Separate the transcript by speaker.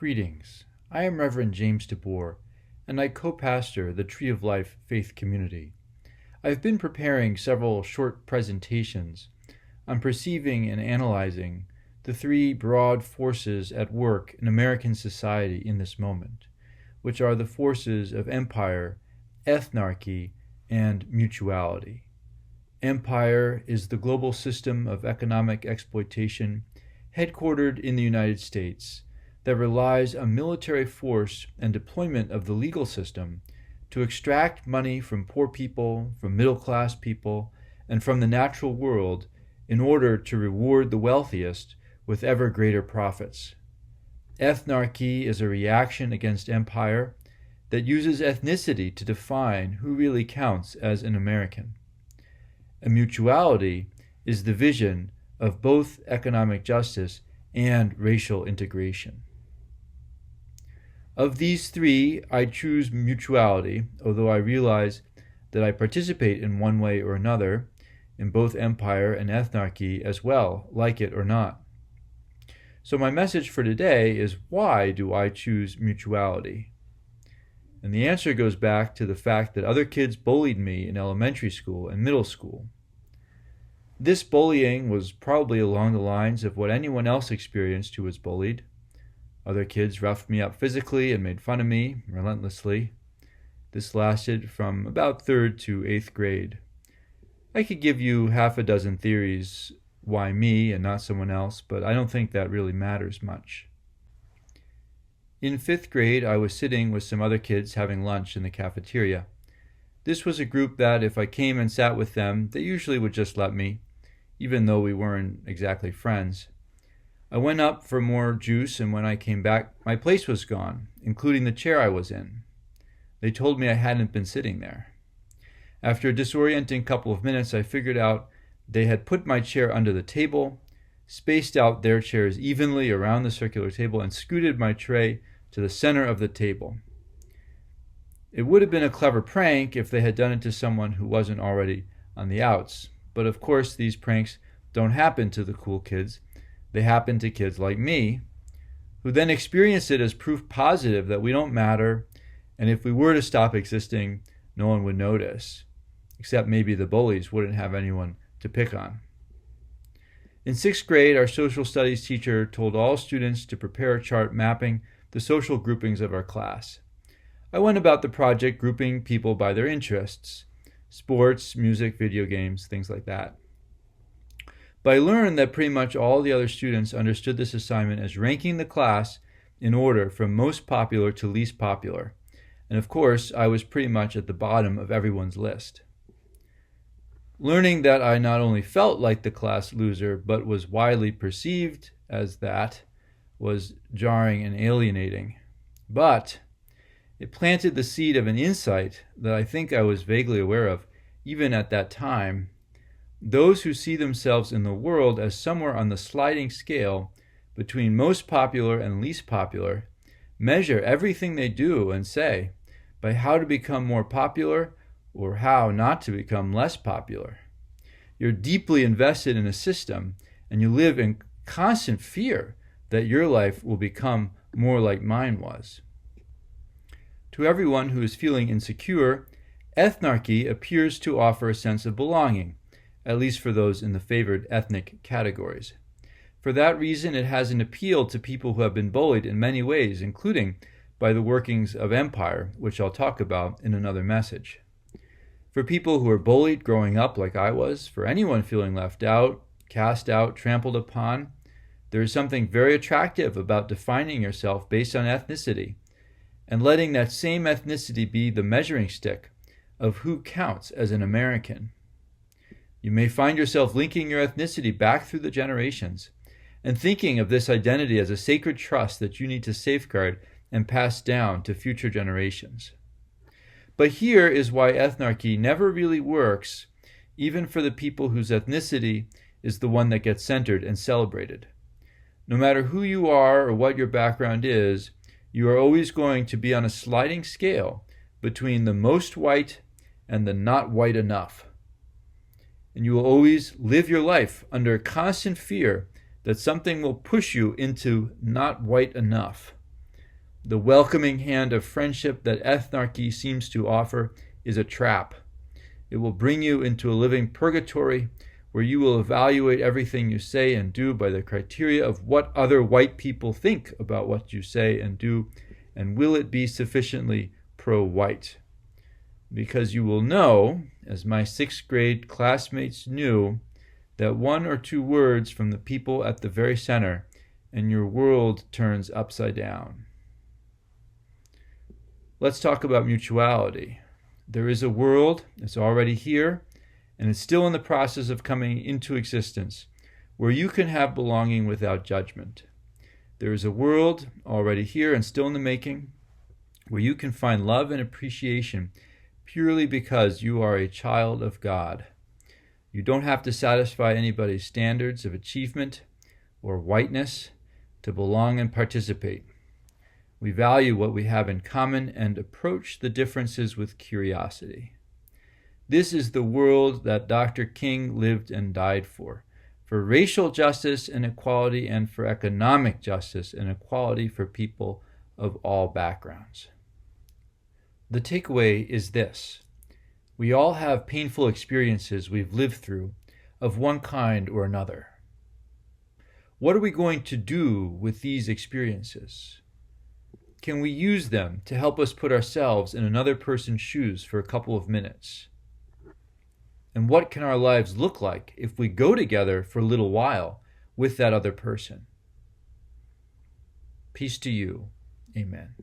Speaker 1: Greetings. I am Reverend James DeBoer, and I co-pastor the Tree of Life faith community. I've been preparing several short presentations on perceiving and analyzing the three broad forces at work in American society in this moment, which are the forces of empire, ethnarchy, and mutuality. Empire is the global system of economic exploitation headquartered in the United States that relies on military force and deployment of the legal system to extract money from poor people, from middle-class people, and from the natural world in order to reward the wealthiest with ever greater profits. Ethnarchy is a reaction against empire that uses ethnicity to define who really counts as an American. A mutuality is the vision of both economic justice and racial integration. Of these three, I choose mutuality, although I realize that I participate in one way or another in both empire and ethnarchy as well, like it or not. So my message for today is, why do I choose mutuality? And the answer goes back to the fact that other kids bullied me in elementary school and middle school. This bullying was probably along the lines of what anyone else experienced who was bullied. Other kids roughed me up physically and made fun of me relentlessly. This lasted from about 3rd to 8th grade. I could give you half a dozen theories why me and not someone else, but I don't think that really matters much. In 5th grade, I was sitting with some other kids having lunch in the cafeteria. This was a group that if I came and sat with them, they usually would just let me, even though we weren't exactly friends. I went up for more juice, and when I came back, my place was gone, including the chair I was in. They told me I hadn't been sitting there. After a disorienting couple of minutes, I figured out they had put my chair under the table, spaced out their chairs evenly around the circular table, and scooted my tray to the center of the table. It would have been a clever prank if they had done it to someone who wasn't already on the outs, but of course these pranks don't happen to the cool kids. They happen to kids like me, who then experience it as proof positive that we don't matter, and if we were to stop existing, no one would notice, except maybe the bullies wouldn't have anyone to pick on. In 6th grade, our social studies teacher told all students to prepare a chart mapping the social groupings of our class. I went about the project grouping people by their interests: sports, music, video games, things like that. But I learned that pretty much all the other students understood this assignment as ranking the class in order from most popular to least popular. And of course, I was pretty much at the bottom of everyone's list. Learning that I not only felt like the class loser, but was widely perceived as that, was jarring and alienating. But it planted the seed of an insight that I think I was vaguely aware of, even at that time. Those who see themselves in the world as somewhere on the sliding scale between most popular and least popular measure everything they do and say by how to become more popular or how not to become less popular. You're deeply invested in a system, and you live in constant fear that your life will become more like mine was. To everyone who is feeling insecure, ethnarchy appears to offer a sense of belonging, at least for those in the favored ethnic categories. For that reason, it has an appeal to people who have been bullied in many ways, including by the workings of empire, which I'll talk about in another message. For people who are bullied growing up like I was, for anyone feeling left out, cast out, trampled upon, there is something very attractive about defining yourself based on ethnicity and letting that same ethnicity be the measuring stick of who counts as an American. You may find yourself linking your ethnicity back through the generations and thinking of this identity as a sacred trust that you need to safeguard and pass down to future generations. But here is why ethnarchy never really works, even for the people whose ethnicity is the one that gets centered and celebrated. No matter who you are or what your background is, you are always going to be on a sliding scale between the most white and the not white enough. And you will always live your life under constant fear that something will push you into not white enough. The welcoming hand of friendship that ethnarchy seems to offer is a trap. It will bring you into a living purgatory where you will evaluate everything you say and do by the criteria of what other white people think about what you say and do, and will it be sufficiently pro-white? Because you will know, as my 6th grade classmates knew, that 1 or 2 words from the people at the very center, and your world turns upside down. Let's talk about mutuality. There is a world that's already here, and it's still in the process of coming into existence, where you can have belonging without judgment. There is a world already here and still in the making, where you can find love and appreciation purely because you are a child of God. You don't have to satisfy anybody's standards of achievement or whiteness to belong and participate. We value what we have in common and approach the differences with curiosity. This is the world that Dr. King lived and died for racial justice and equality, and for economic justice and equality for people of all backgrounds. The takeaway is this: we all have painful experiences we've lived through of one kind or another. What are we going to do with these experiences? Can we use them to help us put ourselves in another person's shoes for a couple of minutes? And what can our lives look like if we go together for a little while with that other person? Peace to you. Amen.